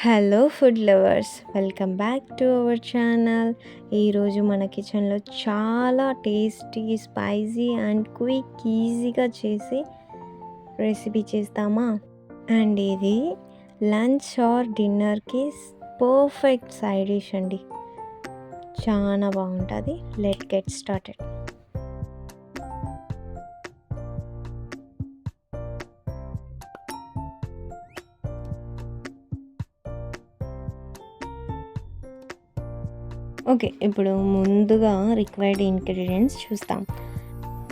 Hello food lovers, welcome back to our channel. ఈరోజు మన కిచెన్లో చాలా టేస్టీ, స్పైసీ అండ్ క్విక్, ఈజీగా చేసి రెసిపీ చేస్తామా. అండ్ ఇది లంచ్ ఆర్ డిన్నర్కి పర్ఫెక్ట్ సైడ్ డిష్ అండి. చాలా బాగుంటుంది. Let get started. ఓకే, ఇప్పుడు ముందుగా రిక్వైర్డ్ ఇంగ్రీడియంట్స్ చూస్తాం.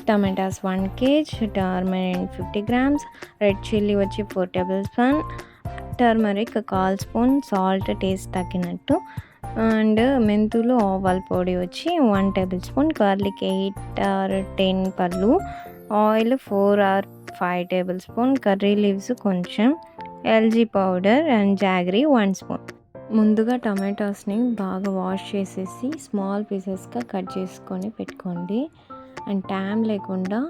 Tomatoes 1 kg, turmeric 50 grams, red chilli వచ్చి 4 tablespoon, turmeric 1/4 spoon, salt taste తగ్గినట్టు, అండ్ మెంతులు ఆవాల పొడి వచ్చి 1 tablespoon, గార్లిక్ 8 or 10 పళ్ళు, oil 4 or 5 tablespoon, curry leaves కొంచెం, LG powder and jaggery 1 spoon. ముందుగా టమాటోస్ని బాగా వాష్ చేసేసి స్మాల్ పీసెస్గా కట్ చేసుకొని పెట్టుకోండి. అండ్ ట్యామ్ లేకుండా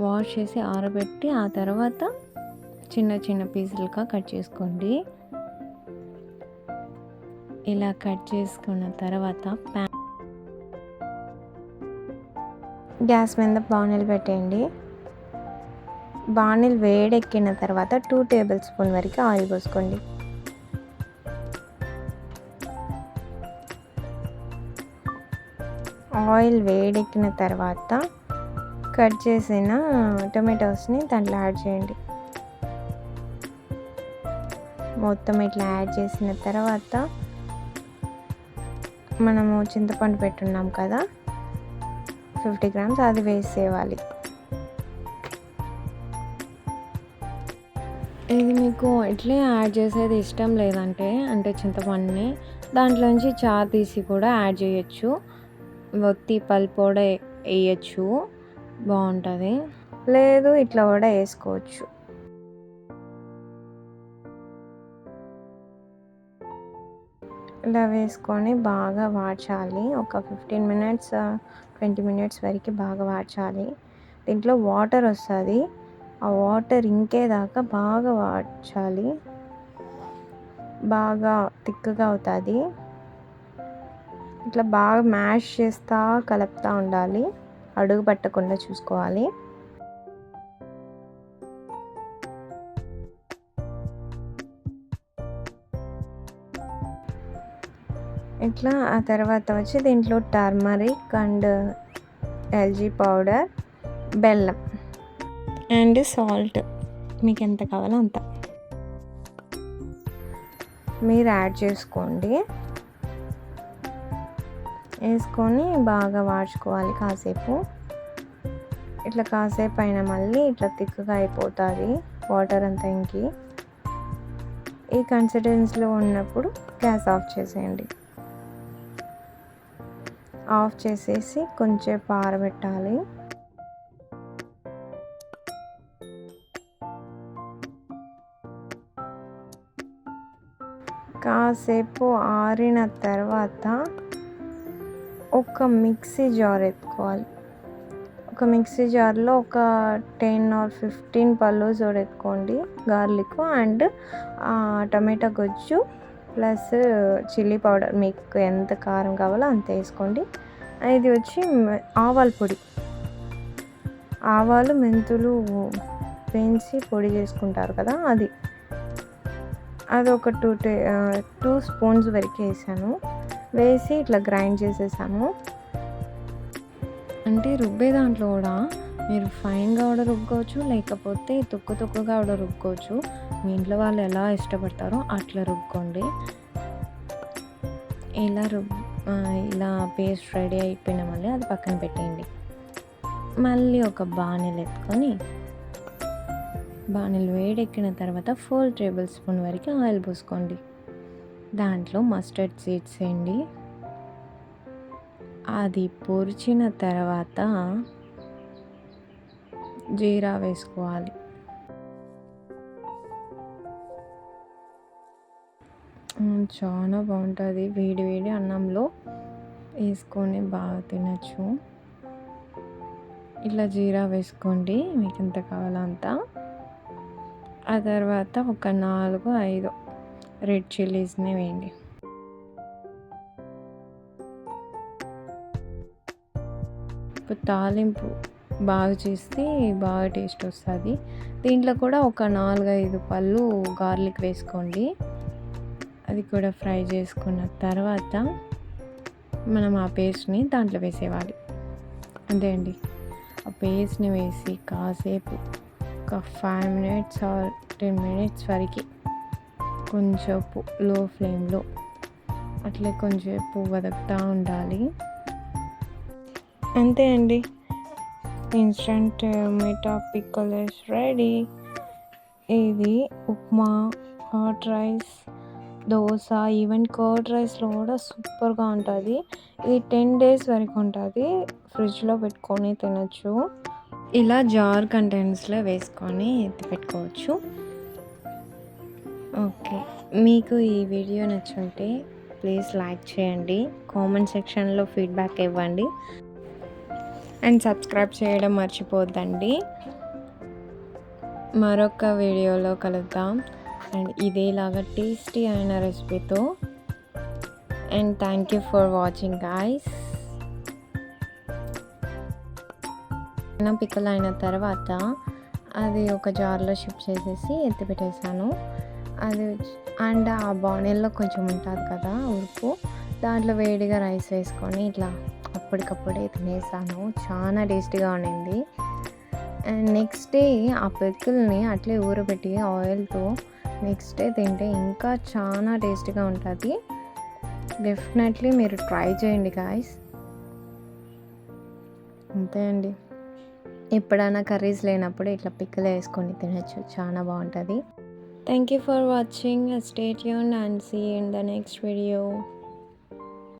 వాష్ చేసి ఆరబెట్టి ఆ తర్వాత చిన్న చిన్న పీసులుగా కట్ చేసుకోండి. ఇలా కట్ చేసుకున్న తర్వాత గ్యాస్ మీద బాణీలు పెట్టేయండి. బాణీలు వేడెక్కిన తర్వాత 2 tablespoon వరకు ఆయిల్ పోసుకోండి. ఆయిల్ వేడెక్కిన తర్వాత కట్ చేసిన టొమాటోస్ని దాంట్లో యాడ్ చేయండి. మొత్తం ఇట్లా యాడ్ చేసిన తర్వాత మనము చింతపండు పెట్టున్నాం కదా 50 grams, అది వేసేయాలి. ఇది మీకు ఇట్లే యాడ్ చేసేది ఇష్టం లేదంటే చింతపండుని దాంట్లోంచి చారు తీసి కూడా యాడ్ చేయొచ్చు. ఒత్తి పల్పు కూడా వేయచ్చు, బాగుంటుంది. లేదు ఇట్లా కూడా వేసుకోవచ్చు. ఇలా వేసుకొని బాగా వాడ్చాలి. ఒక 15 minutes 20 minutes వరకు బాగా వాడ్చాలి. దీంట్లో వాటర్ వస్తుంది, ఆ వాటర్ ఇంకేదాకా బాగా వాడ్చాలి. బాగా థిక్గా అవుతుంది. ఇట్లా బాగా మ్యాష్ చేస్తూ కలుపుతూ ఉండాలి, అడుగు పట్టకుండా చూసుకోవాలి. ఇట్లా ఆ తర్వాత వచ్చి దీంట్లో టర్మరిక్ అండ్ ఎల్జీ పౌడర్, బెల్లం అండ్ సాల్ట్ మీకు ఎంత కావాలో అంత మీరు యాడ్ చేసుకోండి. వేసుకొని బాగా వాడ్చుకోవాలి కాసేపు. ఇట్లా కాసేపు అయినా మళ్ళీ ఇట్లా థిక్గా అయిపోతుంది వాటర్ అంతా ఇంకి. ఈ కన్సిస్టెన్సీలో ఉన్నప్పుడు గ్యాస్ ఆఫ్ చేసేయండి. ఆఫ్ చేసేసి కొంచెం ఆరబెట్టాలి. కాసేపు ఆరిన తర్వాత ఒక మిక్సీ జార్ ఎత్తుకోవాలి. ఒక మిక్సీ జార్లో ఒక 10 or 15 పళ్ళు ఎత్తుకోండి. గార్లిక్ అండ్ టమాటా గుజ్జు ప్లస్ చిల్లీ పౌడర్, మీకు ఎంత కారం కావాలో అంత వేసుకోండి. ఇది వచ్చి ఆవాల పొడి, ఆవాలు మెంతులు వేయించి పొడి చేసుకుంటారు కదా, అది ఒక 2 spoons వరకు వేసాను. వేసి ఇట్లా గ్రైండ్ చేసేసాను. అంటే రుబ్బే దాంట్లో కూడా మీరు ఫైన్గా కూడా రుబ్బుకోవచ్చు, లేకపోతే తొక్కుగా కూడా రుబ్బుకోవచ్చు. మీ ఇంట్లో వాళ్ళు ఎలా ఇష్టపడతారో అట్లా రుబ్బుకోండి. ఇలా పేస్ట్ రెడీ అయిపోయిన మళ్ళీ అది పక్కన పెట్టేయండి. మళ్ళీ ఒక బాణీలు ఎత్తుకొని బాణీలు వేడెక్కిన తర్వాత 4 tablespoon వరకు ఆయిల్ పోసుకోండి. దాంట్లో మస్టర్డ్ సీడ్స్ వేయండి. అది పొరిచిన తర్వాత జీరా వేసుకోవాలి. చాలా బాగుంటుంది. వేడి వేడి అన్నంలో వేసుకొని బాగా తినచ్చు. ఇట్లా జీరా వేసుకోండి, మీకు ఎంత కావాలో అంత. ఆ తర్వాత ఒక 4-5 రెడ్ చిల్లీస్ని వేయండి. ఇప్పుడు తాలింపు బాగా చేస్తే బాగా టేస్ట్ వస్తుంది. దీంట్లో కూడా ఒక 4-5 పళ్ళు గార్లిక్ వేసుకోండి. అది కూడా ఫ్రై చేసుకున్న తర్వాత మనం ఆ పేస్ట్ని దాంట్లో వేసేయాలి. అంతే అండి. ఆ పేస్ట్ని వేసి కాసేపు ఒక 5 మినిట్స్ ఆర్ 10 మినిట్స్ వరకు కొంచెంసేపు లో ఫ్లేమ్లో అట్లే కొంచెంసేపు వదకుతూ ఉండాలి. అంతే అండి, instant tomato pickle is ready. ఇది upma, hot rice, dosa, even curd రైస్లో కూడా సూపర్గా ఉంటుంది. ఇది 10 days వరకు ఉంటుంది, ఫ్రిడ్జ్లో పెట్టుకొని తినచ్చు. ఇలా జార్ కంటైనర్స్లో వేసుకొని ఎత్తి పెట్టుకోవచ్చు. ఓకే, మీకు ఈ వీడియో నచ్చుంటే ప్లీజ్ లైక్ చేయండి, కామెంట్ సెక్షన్లో ఫీడ్బ్యాక్ ఇవ్వండి అండ్ సబ్స్క్రైబ్ చేయడం మర్చిపోద్దండి. మరొక వీడియోలో కలుద్దాం అండ్ ఇదేలాగా టేస్టీ అయిన రెసిపీతో. And thank you for watching guys. పిక్కలు అయిన తర్వాత అది ఒక జార్లో షిఫ్ట్ చేసేసి ఎత్తి పెట్టేసాను. అది అండ్ ఆ బాణీల్లో కొంచెం ఉంటుంది కదా ఉప్పు, దాంట్లో వేడిగా రైస్ వేసుకొని ఇట్లా అప్పటికప్పుడే తినేసాను. చాలా టేస్టీగా ఉండింది. అండ్ నెక్స్ట్ డే ఆ పిక్కల్ని అట్లే ఊరబెట్టి ఆయిల్తో నెక్స్ట్ డే తింటే ఇంకా చాలా టేస్టీగా ఉంటుంది. డెఫినెట్లీ మీరు ట్రై చేయండి గాయస్. అంతే అండి, ఎప్పుడైనా కర్రీస్ లేనప్పుడు ఇట్లా పిక్కలు వేసుకొని తినచ్చు, చాలా బాగుంటుంది. Thank you for watching. Stay tuned and see you in the next video.